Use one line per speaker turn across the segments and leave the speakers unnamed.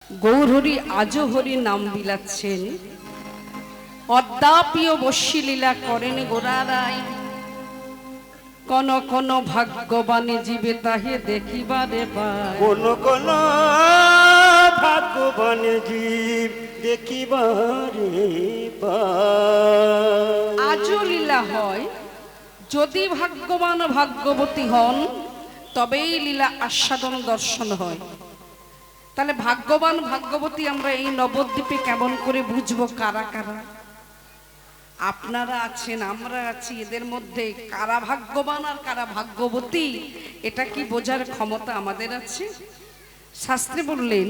গৌরহরি আজও হরি নাম বিলাচ্ছেন, অদ্যাপিও বর্ষী লীলা করেন গোরারাই। কোন কোন ভাগ্যবানী জীবে তাহে দেখিবারে পায়,
কোন কোন ভাগ্যবান জীব দেখিবারে পায়।
আজও লীলা হয়। যদি ভাগ্যবান ভাগ্যবতী হন তবেই লীলা আস্বাদন দর্শন হয়। তাহলে ভাগ্যবান ভাগ্যবতী আমরা এই নবদ্বীপে কেমন করে বুঝবো কারা কারা? আপনারা আছেন, আমরা আছি, এদের মধ্যে কারা ভাগ্যবান আর কারা ভাগ্যবতী এটা কি বোঝার ক্ষমতা আমাদের আছে? শাস্ত্রে বললেন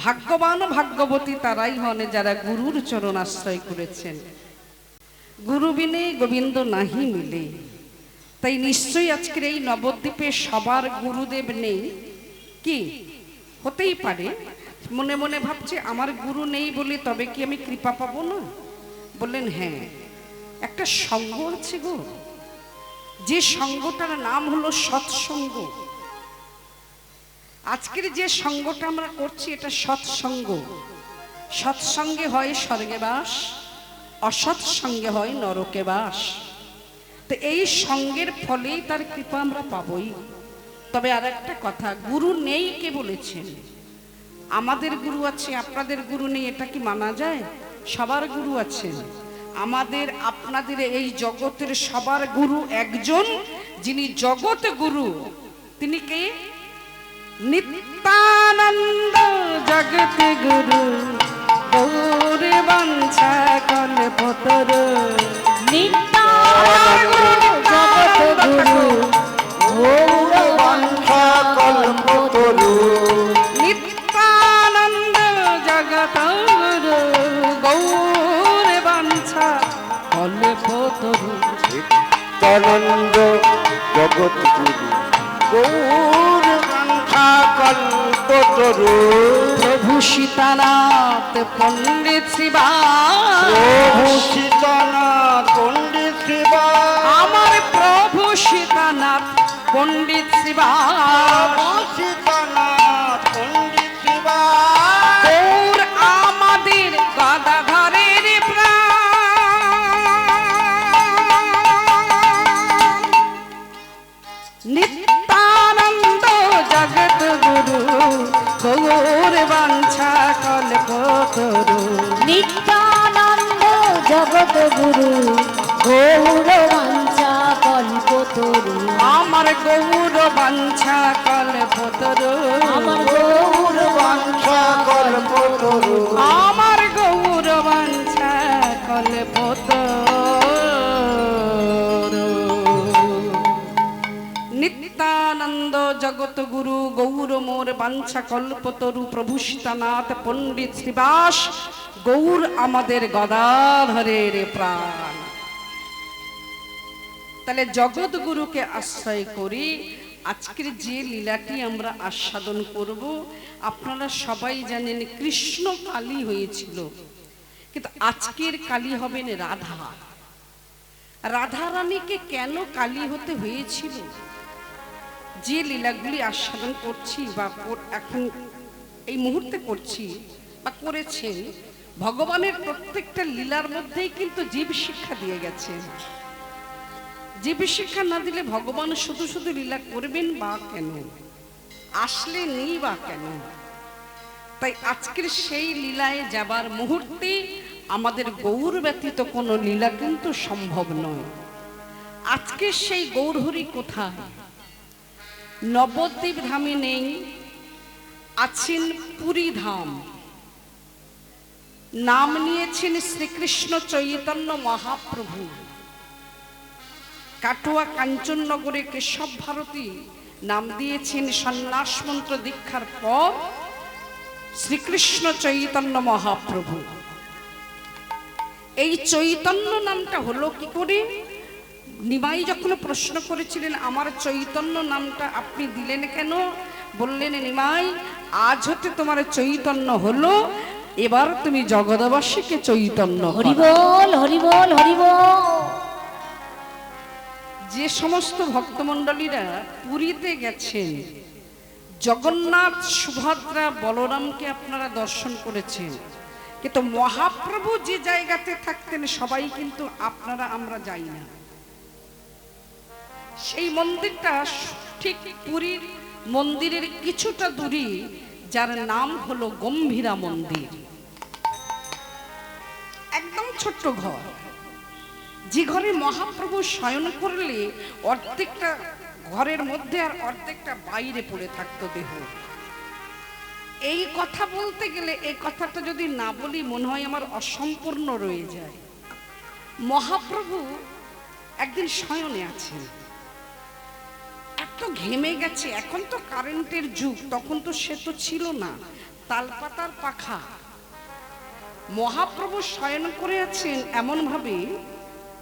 ভাগ্যবান ভাগ্যবতী তারাই হন যারা গুরুর চরণ আশ্রয় করেছেন। গুরু বিনে গোবিন্দ নাহি মিলে। তাই নিশ্চয়ই আজকের এই নবদ্বীপে সবার গুরুদেব নেই কি? হতেই পারে মনে মনে ভাবছে আমার গুরু নেই বলে তবে কি আমি কৃপা পাবো না? বললেন হ্যাঁ, একটা সঙ্গ আছে গো, যে সঙ্গটার নাম হলো সৎসঙ্গ। আজকের যে সঙ্গটা আমরা করছি এটা সৎসঙ্গ। সৎসঙ্গে হয় স্বর্গে বাস, অসৎসঙ্গে হয় নরকে বাস। তো এই সঙ্গের ফলেই তার কৃপা আমরা পাবই। তবে আর একটা কথা, গুরু নেই কে বলেছেন? আমাদের গুরু আছে, আপনাদের গুরু নেই, এটা কি মানা যায়? সবার গুরু আছেন। আমাদের আপনাদের এই জগতের সবার গুরু একজন, যিনি জগৎ গুরু। তিনি কে? নিত্যানন্দ জগত গুরু, গৌর বাঞ্ছা কল্পতরু।
নিত্যানন্দ জগত গুরু, গৌর বাঞ্ছা কল্পতরু।
নিত্যানন্দ জগত গুরু, গৌর বাঞ্ছা কল্পতরু।
নিত্যানন্দ জগৎ গুরু, গৌর বাঞ্ছা কল্পতরু।
প্রভু সীতানাথ পণ্ডিত শ্রীবাস,
প্রভু সীতানাথ পণ্ডিত শ্রীবাস।
আমার প্রভু সীতানাথ পণ্ডিত শ্রীবাস।
সীতানাথ পণ্ডিত শ্রীবাস।
গৌর আমাদের গদাধরের প্রাণ। নিত্যানন্দ জগত গুরু, গৌর বাঞ্ছা কল্পতরু।
নিত্যানন্দ জগত গুরু, গৌর বাঞ্ছা কল্পতরু।
আমার গৌর বাঞ্ছা কল্পতরু।
আমার গৌর বাঞ্ছা কল্পতরু।
আমার গৌর বাঞ্ছা কল্পতরু। নিত্যানন্দ জগত গুরু, গৌর মোর বাঞ্ছা কল্পতরু। প্রভু সীতানাথ পণ্ডিত শ্রীবাস, গৌর আমাদের গদাধরের প্রাণ। তাহলে জগৎ গুরুকে আশ্রয় করি আজকের যে লীলাটি আমরা আস্বাদন করব। আপনারা সবাই জানেন কৃষ্ণ কালী হয়েছিল, কিন্তু আজকের কালী হবেন রাধা। রাধা রানীকে কেন কালী হতে হয়েছিল? যে লীলাগুলি আস্বাদন করছি বা এখন এই মুহূর্তে করছি বা করেছেন, ভগবানের প্রত্যেকটা লীলার মধ্যেই কিন্তু জীব শিক্ষা দিয়ে গেছেন। জীব শিক্ষা না দিলে ভগবান শুধু শুধু লীলা করবেন বা কেন? আসলে নেই বা কেন? তাই আজকের সেই লীলায় যাবার মুহূর্তে আমাদের গৌর ব্যতীত কোনো লীলা কিন্তু সম্ভব নয়। আজকে সেই গৌরহরি কোথায়? নবদ্বীপ ধামে নেই, আছেন পুরী ধাম। নাম নিয়েছেন শ্রীকৃষ্ণ চৈতন্য মহাপ্রভু। কাটোয়া কাঞ্চননগরে কেশব ভারতী নাম দিয়েছেন সন্ন্যাস মন্ত্র দীক্ষার পর শ্রীকৃষ্ণ চৈতন্য মহাপ্রভু। এই চৈতন্য নামটা হলো কি করে? নিমাই যখন প্রশ্ন করেছিলেন আমার চৈতন্য নামটা আপনি দিলেন কেন, বললেন নিমাই আজ হতে তোমার চৈতন্য হলো, এবার তুমি জগৎবাসীকে চৈতন্য করো।
হরি বল, হরি বল, হরি বল।
যে সমস্ত ভক্তমণ্ডলীরা পুরীতে গেছেন, জগন্নাথ, সুভদ্রা, বলরামকে আপনারা দর্শন করেছেন, কিন্তু মহাপ্রভু যে জায়গাতে থাকতেন সবাই কিন্তু আপনারা আমরা যাই না। সেই মন্দিরটা ঠিক পুরীর মন্দিরের কিছুটা দূরে, যার নাম হলো গম্ভীরা মন্দির। একদম ছোট্ট ঘর, যে ঘরে মহাপ্রভু শয়ন করলে অর্ধেকটা ঘরের মধ্যে আর অর্ধেকটা বাইরে পড়ে থাকতো দেহ। এই কথা বলতে গেলে এই কথাটা যদি না বলি মনে হয় আমার অসম্পূর্ণ রয়ে যায়। মহাপ্রভু একদিন শয়নে আছেন, এত ঘেমে গেছে। এখন তো কারেন্টের যুগ, তখন তো সে তো ছিল না, তালপাতার পাখা। মহাপ্রভু শয়ন করে আছেন এমন ভাবে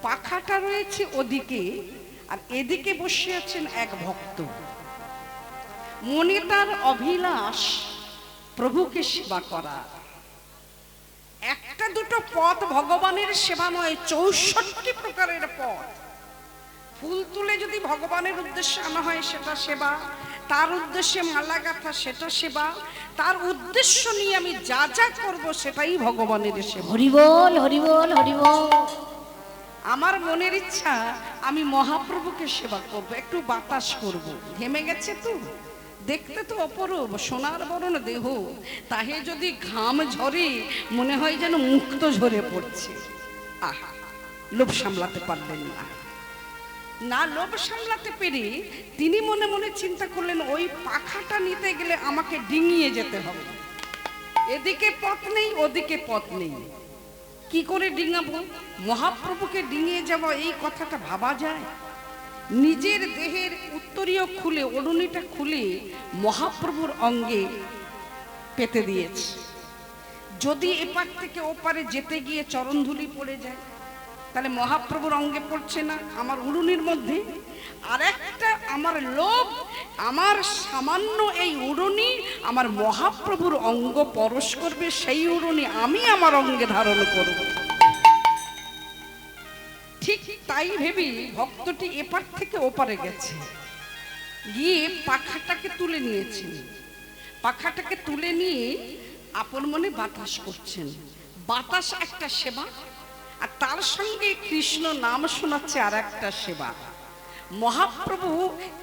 পাখাটা রয়েছে ওদিকে, আর এদিকে বসে আছেন এক ভক্ত। মনে তার অভিলাষ প্রভুকে সেবা করা। একটা দুটো পথ ভগবানের সেবা নয়, 64 প্রকারের পথ। ফুল তুলে যদি ভগবানের উদ্দেশ্যে আনা হয় সেটা সেবা, তার উদ্দেশ্যে মালা গাঁথা সেটা সেবা, তার উদ্দেশ্য নিয়ে আমি যা যা করব সেটাই ভগবানের সেবা।
হরি বল, হরি বল, হরি বল।
আমার মনের ইচ্ছা আমি মহাপ্রভুকে সেবা করব, একটু বাতাস করব। ঘেমে গেছে তো, দেখতে তো অপরূপ, সোনার বরণ দেহ, তাহে যদি ঘাম ঝরে মনে হয় যেন মুক্ত ঝরে পড়ছে। আহা, লোভ সামলাতে পারলেন না। না লোভ সামলাতে পেরে তিনি মনে মনে চিন্তা করলেন, ওই পাখাটা নিতে গেলে আমাকে ডিঙিয়ে যেতে হবে। এদিকে পথ নেই, ওদিকে পথ নেই, কি করে ডিঙাবো? মহাপ্রভুকে ডিঙিয়ে যাওয়া, এই কথাটা ভাবা যায়? নিজের দেহের উত্তরীয় খুলে, ওড়নিটা খুলে মহাপ্রভুর অঙ্গে পেতে দিয়েছে। যদি এপার থেকে ওপারে যেতে গিয়ে চরণধুলি পড়ে যায়, তাহলে মহাপ্রভুর অঙ্গে পড়ছে না, আমার উড়ুনির মধ্যে। আর একটা আমার লোভ, আমার সামান্য এই উড়ুনি আমার মহাপ্রভুর অঙ্গ পরশ করবে, সেই উড়ুনি আমি আমার অঙ্গে ধারণ করব। ঠিক তাই ভেবে ভক্তটি এপার থেকে ওপারে গেছে, গিয়ে পাখাটাকে তুলে নিয়েছেন। পাখাটাকে তুলে নিয়ে আপন মনে বাতাস করছেন। বাতাস একটা সেবা, আর তার সঙ্গে কৃষ্ণ নাম শোনাচ্ছে আর একটা সেবা। মহাপ্রভু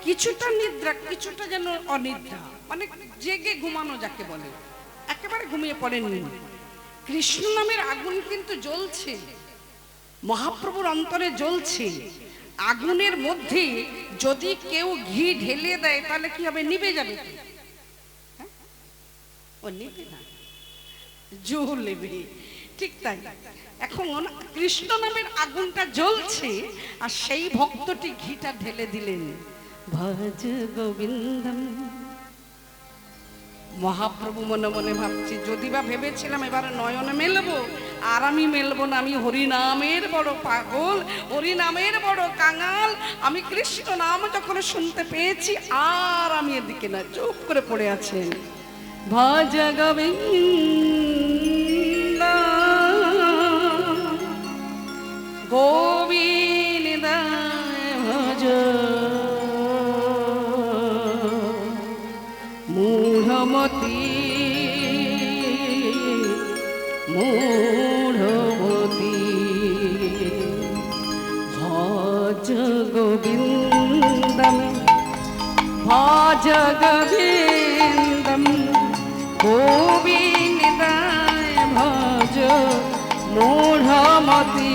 কিছুটা নিদ্রা, কিছুটা যেন অনিদ্রা, মানে জেগে ঘুমানো যাকে বলে, একেবারে ঘুমিয়ে পড়েননি। কৃষ্ণ নামের আগুন কিন্তু জ্বলছে, মহাপ্রভুর অন্তরে জ্বলছে। আগুনের মধ্যে যদি কেউ ঘি ঢেলে দেয় তাহলে কি হবে? নিভে যাবে কি? ও নিবে না, জ্বলবে। ঠিক তাই, এখন কৃষ্ণ নামের আগুনটা জ্বলছে, আর সেই ভক্তটি ঘিটা ঢেলে দিলেন। ভজ গোবিন্দম। মহাপ্রভু মনে মনে ভাবছে, যদি বা ভেবেছিলাম এবারে নয়নে মেলবো, আর আমি মেলবো না। আমি হরিনামের বড় পাগল, হরিনামের বড় কাঙাল। আমি কৃষ্ণ নাম যখন শুনতে পেয়েছি, আর আমি এদিকে না, চুপ করে পড়ে আছেন। ভজ গোবিন্দ গোবিন্দ ভজ মূঢ়মতি মূঢ়মতি ভজ গোবিন্দম ভজ গোবিন্দম গোবিন্দায় ভজ মূঢ়মতি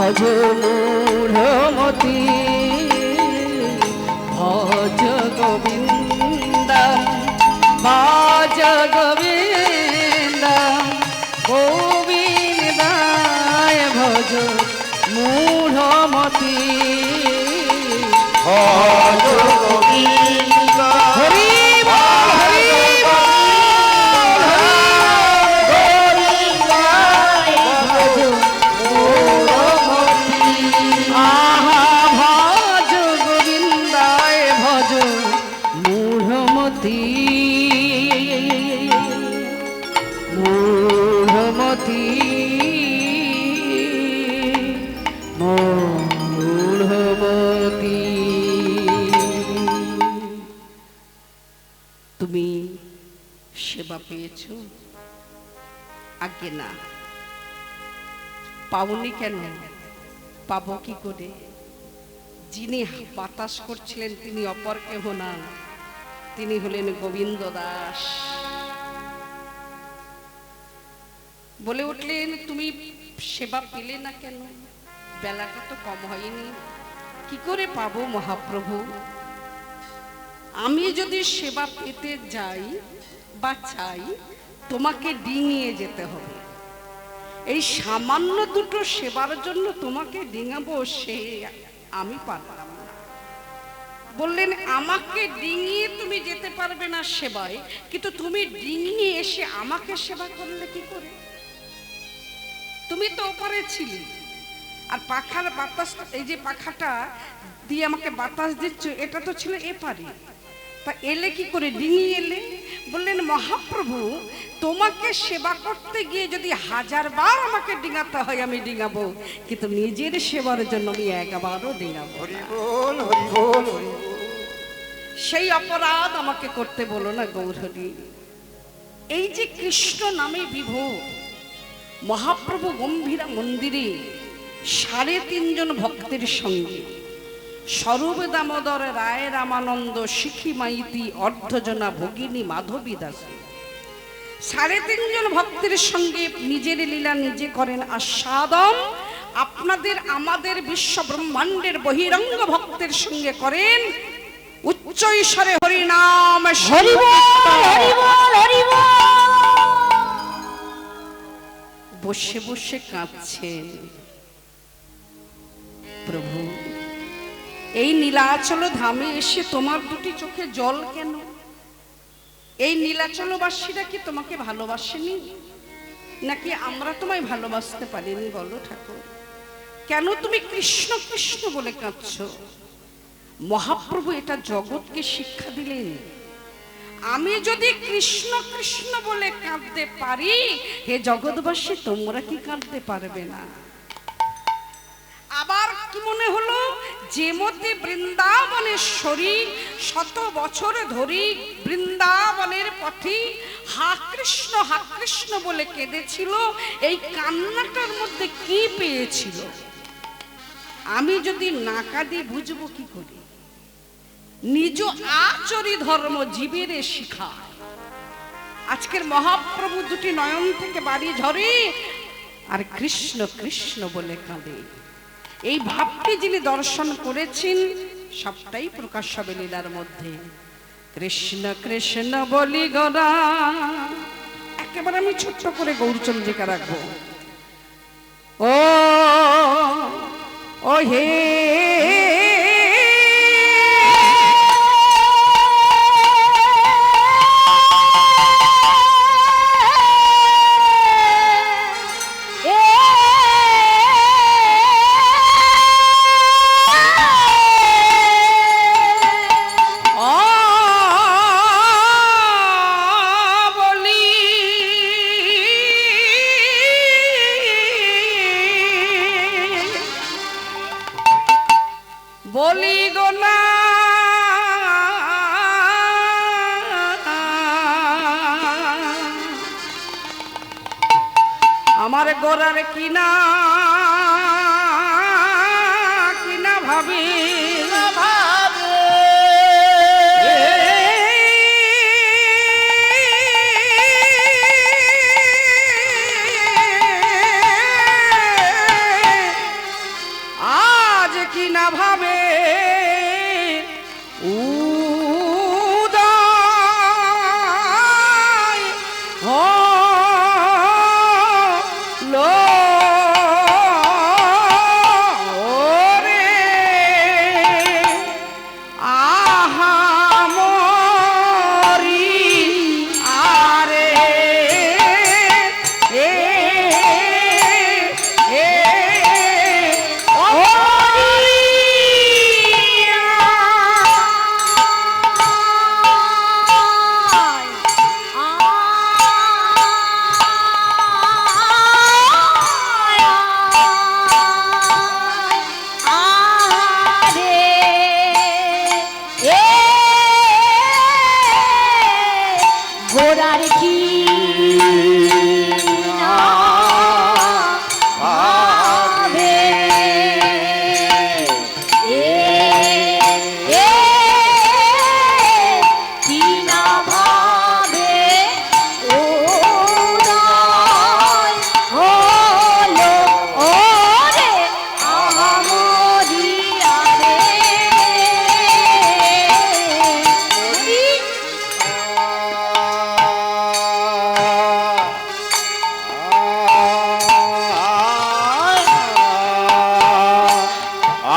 ভজ মূঢ়মতি ভজ গোবিন্দম ভজ গোবিন্দম গোবিন্দায় ভজ মূঢ়মতি
ভজ গোবিন্দ
হরি আহা ভজ গোবিন্দায় ভজ মূঢ়মতি মূঢ়মতি মূঢ়মতি তুমি সেবা পেয়েছো? আগে না, পাওনি কেন? পাবো কি করে? যিনি বাতাস করছিলেন তিনি অপর কেহ না, তিনি হলেন গোবিন্দ দাস। বলে উঠলেন, তুমি সেবা পেলে না কেন? বেলাটা তো কম হয়নি, কি করে পাবো মহাপ্রভু? আমি যদি সেবা পেতে যাই বা চাই, তোমাকে ডিঙিয়ে যেতে হবে। এই সামান্য দুটো সেবার জন্য তোমাকে ডিঙাবো, সে আমি পারলাম না। বললেন, আমাকে ডিঙিয়ে তুমি যেতে পারবে না সেবায়, কিন্তু তুমি ডিঙিয়ে এসে আমাকে সেবা করলে কি করে? তুমি তো ওপারে ছিলে, আর পাখার বাতাস, এই যে পাখাটা দিয়ে আমাকে বাতাস দিচ্ছ, এটা তো ছিল এপারে, তা এলে কি করে? ডিঙিয়ে এলে। বললেন, মহাপ্রভু তোমাকে সেবা করতে গিয়ে যদি 1000 বার আমাকে ডিঙাতে হয় আমি ডিঙাবো, কিন্তু নিজের সেবার জন্য আমি একবারও ডিঙাবো না।
হরি বল হরি বল হরি বল।
সেই অপরাধ আমাকে করতে বলো না গৌরহরি। এই যে কৃষ্ণ নামে বিভোর, মহাপ্রভু গম্ভীরা মন্দিরে 3.5 জন ভক্তের সঙ্গে স্বরূপ দামোদর রায় রামানন্দ শিখি মাইতি অর্ধজনা ভগিনী মাধবী দাস 3.5 জন ভক্তের সঙ্গে নিজের লীলা নিজে করেন আস্বাদন। আপনাদের আমাদের বিশ্ব ব্রহ্মাণ্ডের বহিরঙ্গ ভক্তের সঙ্গে করেন উচ্চ ঈশ্বরে হরিনাম বসে বসে কাঁদছেন। প্রভু, এই নীলাচল ধামে এসে তোমার দুটি চোখে জল কেন? এই নীলাচলবাসীরা কি তোমাকে ভালোবাসেনি, নাকি আমরা তোমায় ভালোবাসতে পারিনি? বলো ঠাকুর, কেন তুমি কৃষ্ণ কৃষ্ণ বলে কাঁদছো? মহাপ্রভু এটা জগৎকে শিক্ষা দিলেন, আমি যদি কৃষ্ণ কৃষ্ণ বলে কাঁদতে পারি, হে জগৎবাসী তোমরা কি কাঁদতে পারবে না? আবার কি মনে হলো, যেমতি বৃন্দাবনেশ্বরী শত বছর ধরি বৃন্দাবনের পথে হা কৃষ্ণ বলে কেঁদেছিল, এই কান্নাটার মধ্যে কি পেয়েছিল? আমি যদি না কাঁদি বুঝবো কি করে? নিজ আচরি ধর্ম জীবের শিখায়। আজকের মহাপ্রভু দুটি নয়ন থেকে বাড়ি ঝরে আর কৃষ্ণ কৃষ্ণ বলে কাঁদে। এই ভাবটি যিনি দর্শন করেছেন সবটাই প্রকাশ হবে লীলার মধ্যে। কৃষ্ণ কৃষ্ণ বলি গোরা, একেবারে আমি ছোট্ট করে গৌরচন্দ্রিকা রাখবো। ও ও হে বলি গো না আমার গোরার কিনা কিনা ভাবি না ভাবে উদয় হলো রে আহামরি আরে এ এ
গোড়ার কি ভাবে কি না ভাবে উদয় হলো ওরে আহামরিয়া রে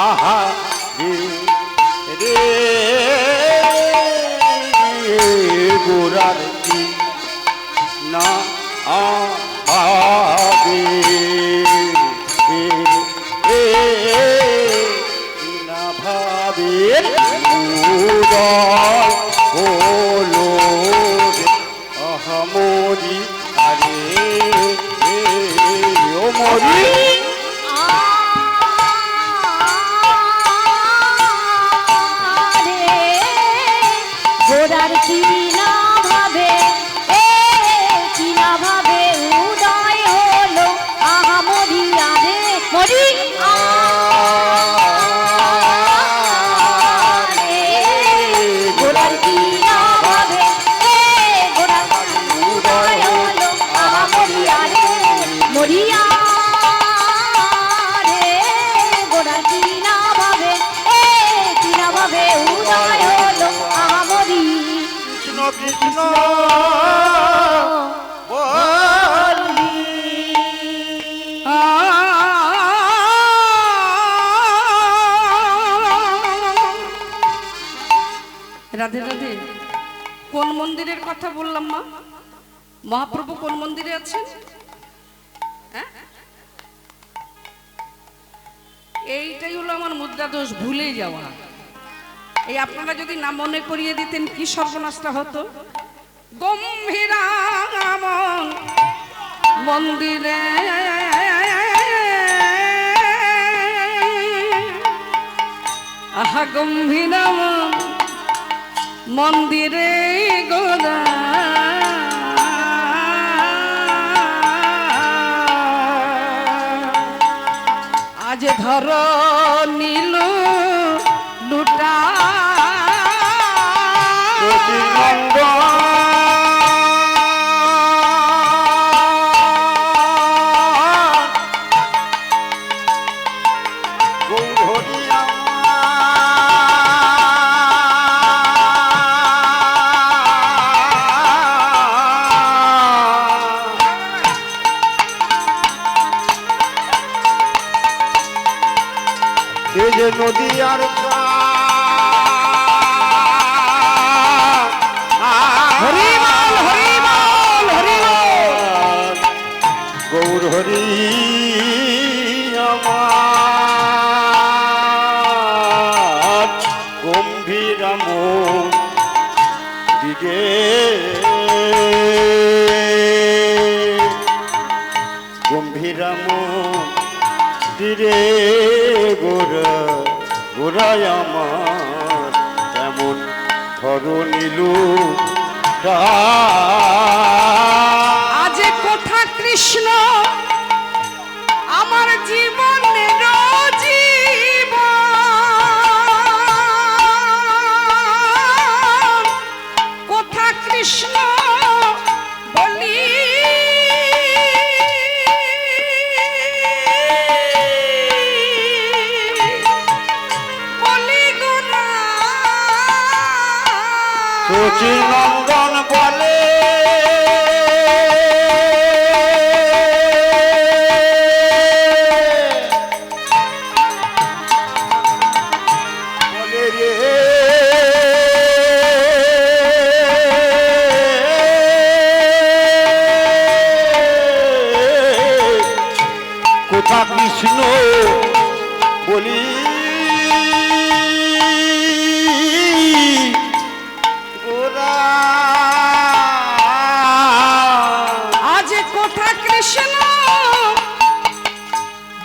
আহা রে গোরার কি না আবে না ভাবে উদয় হলো আহামরি আরে ও মরি
গোড়ার কি না ভাবে কি না ভাবে উদয় হলো আহামরিয়া রে মরি গোড়ার কি না ভাবে গোড়ার উদয় হলো আহামরিয়া রে মরিয়া রে গোড়ার কি না ভাবে কি না ভাবে উদয় হলো আহামরি
কৃষ্ণ কৃষ্ণ বলি
রাধে রাধে। কোন মন্দিরের কথা বললাম মা? মহাপ্রভু কোন মন্দিরে আছেন? হ্যাঁ, এইটাই হলো আমার মুদ্রা দোষ, ভুলে যাওয়া। এই আপনারা যদি না মনে করিয়ে দিতেন কি সর্বনাশটা হতো। গম্ভীরাম মন্দিরে আহা গম্ভীরাম মন্দিরে গোদা আজ ধর নীল লুটা
নদী আর
হরিবল হরিবল হরিবল
গৌর হরি আমার গম্ভীরাম দিগে গম্ভীরাম দিরে গোরা গোরায় আমার তেমন ধর নীলু
আজ কোথা কৃষ্ণ আমার জীবনের জীবন, কোথা কৃষ্ণ বলি
শচী নন্দন বলে বলে রে কোথা কৃষ্ণ বলি গোরা
আজ কোথা কৃষ্ণ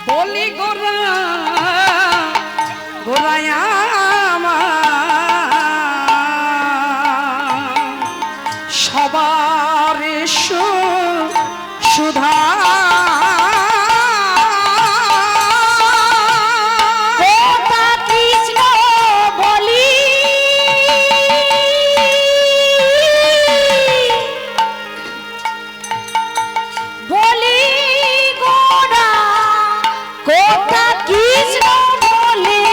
বলি গোরা গোরায়া সবার সুধা
কোথা কৃষ্ণ বলি বলি গোরা কোথা কৃষ্ণ বলি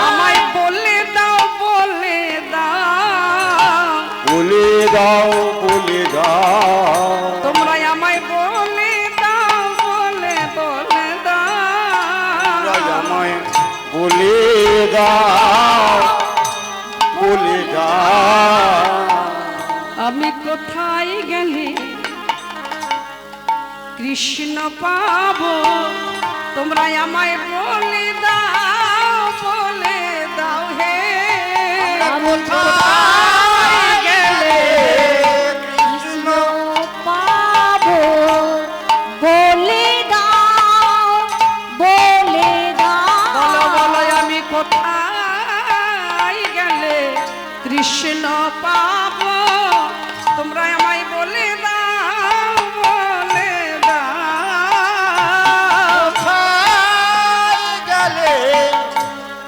আমায় বলে দাও বলে দাও
বলে দাও বলে দাও
তোমরা আমায় বলে দাও বলে বলে দাও
আমায় বলে দাও বলে দাও
আমি কোথায় গেলে কৃষ্ণ পাবো তোমরা আমায় বলে দাও হে কোথায় গেলে
কৃষ্ণ পাবো বলে দাও বলে দাও
বলো বলো আমি কোথায় গেলে কৃষ্ণ পাবো তোমরা আমায় বলে দাও বলে দাও
কোথায় গেলে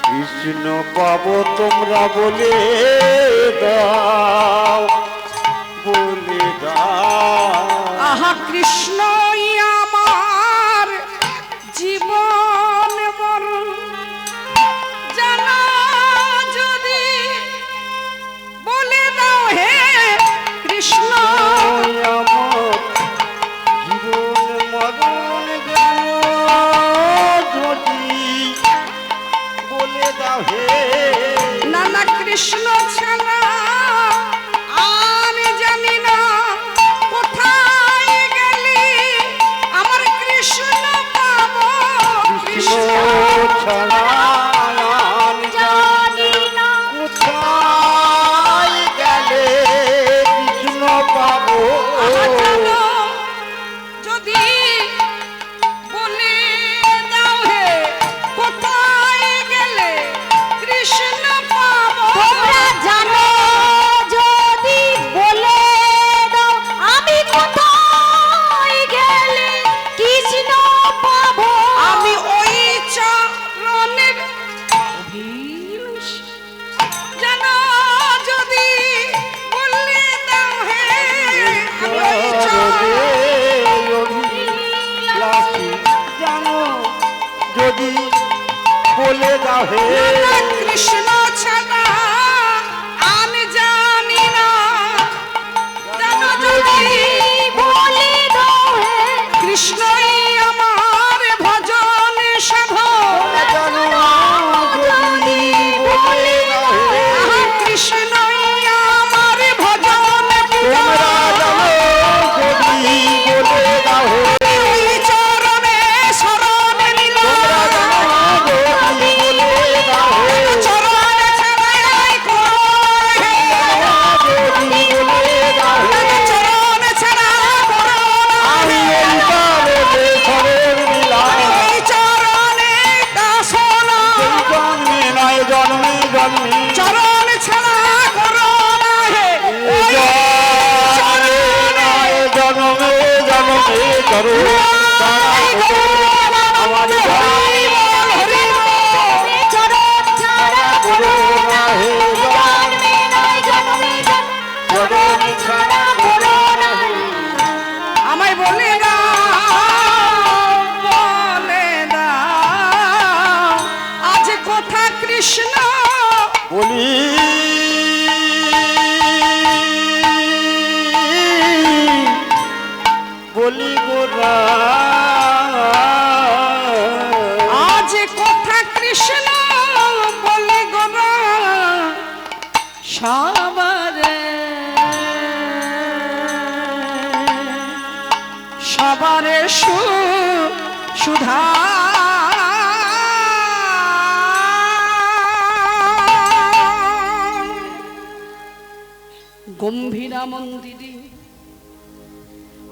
কৃষ্ণ পাবো তোমরা বলে দাও বলে দাও
আহা কৃষ্ণই আমার জীবন মরণ জানা যদি বলে দাও হে কৃষ্ণ
আমার জীবন মরণ গেল যদি বলে দাও হে
নানা কৃষ্ণ ছাড়া আমি জানি না কোথায় গেলি আমার কৃষ্ণ পাবো
কৃষ্ণ ছাড়া আমি
জানি না
কোথায় গেলে কৃষ্ণ পাবো
আমার জানো যদি বলে দাও হে কোথায় গেলে কৃষ্ণ পাবো
তোমরা জানো যদি বলে দাও আমি কোথায় গেলে কৃষ্ণ পাবো
আমি ওই চরণের অভিলাষ জানো যদি বলে দাও হে আমি ওই
লাসি জানো যদি বলে দাও হে
চরণ কৃষ্ণ ছাড়া আমি জানি না জানো যদি
বলে দাও হে
কৃষ্ণই আমার ভজন সাধন
জানো যদি বলে দাও হে
আহা কৃষ্ণই আমার ভজন
তোমরা জানো যদি বলে দাও হে
ওই চরণে শরণ নিল
তোমরা জানো যদি বলে দাও হে
চরণ ছাড়াই কোন হে
যদি বলে দাও হে
চরণ ছাড়া কোন
আমি এই কারণে শরণ নিলাম
এই চরণে দাসন
জন্মে নয় জন্মে জন্মে
চরণ ছাড়া কোন হে
জন্মে নয় জন্মে জন্মে করো আমার ভাই
চরণ ছাড়া
করো না হে
জন্মে নয় জন্মে চরণ ছাড়া করো না
কৃষ্ণ
বলি বলি গোরা
আজ কথা কৃষ্ণ বলে গোরা সবারে সবারে সুধা গম্ভীরা মন্দিরে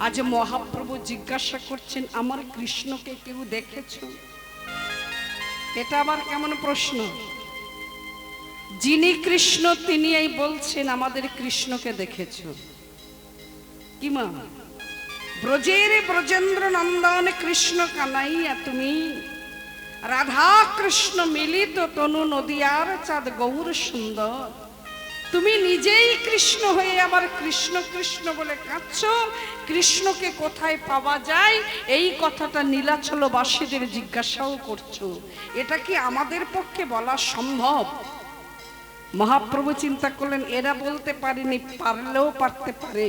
আজ মহাপ্রভু জিজ্ঞাসা করছেন, আমার কৃষ্ণকে কেউ দেখেছো? এটা আবার কেমন প্রশ্ন? যিনি কৃষ্ণ তিনি এই বলছেন আমাদের কৃষ্ণকে দেখেছো কি মা? ব্রজের ব্রজেন্দ্র নন্দন কৃষ্ণ কানাইয়া তুমি, রাধা কৃষ্ণ মিলিত তনু নদিয়ার চাঁদ গৌর সুন্দর। তুমি নিজেই কৃষ্ণ হয়ে আবার কৃষ্ণ কৃষ্ণ বলে কাঁদছো। কৃষ্ণকে কোথায় পাওয়া যায় এই কথাটা নীলাচলবাসীদের জিজ্ঞাসাও করছো। এটা কি আমাদের পক্ষে বলা সম্ভব? মহাপ্রভু চিন্তা করলেন এরা বলতে পারেনি, পারলেও পারতে পারে।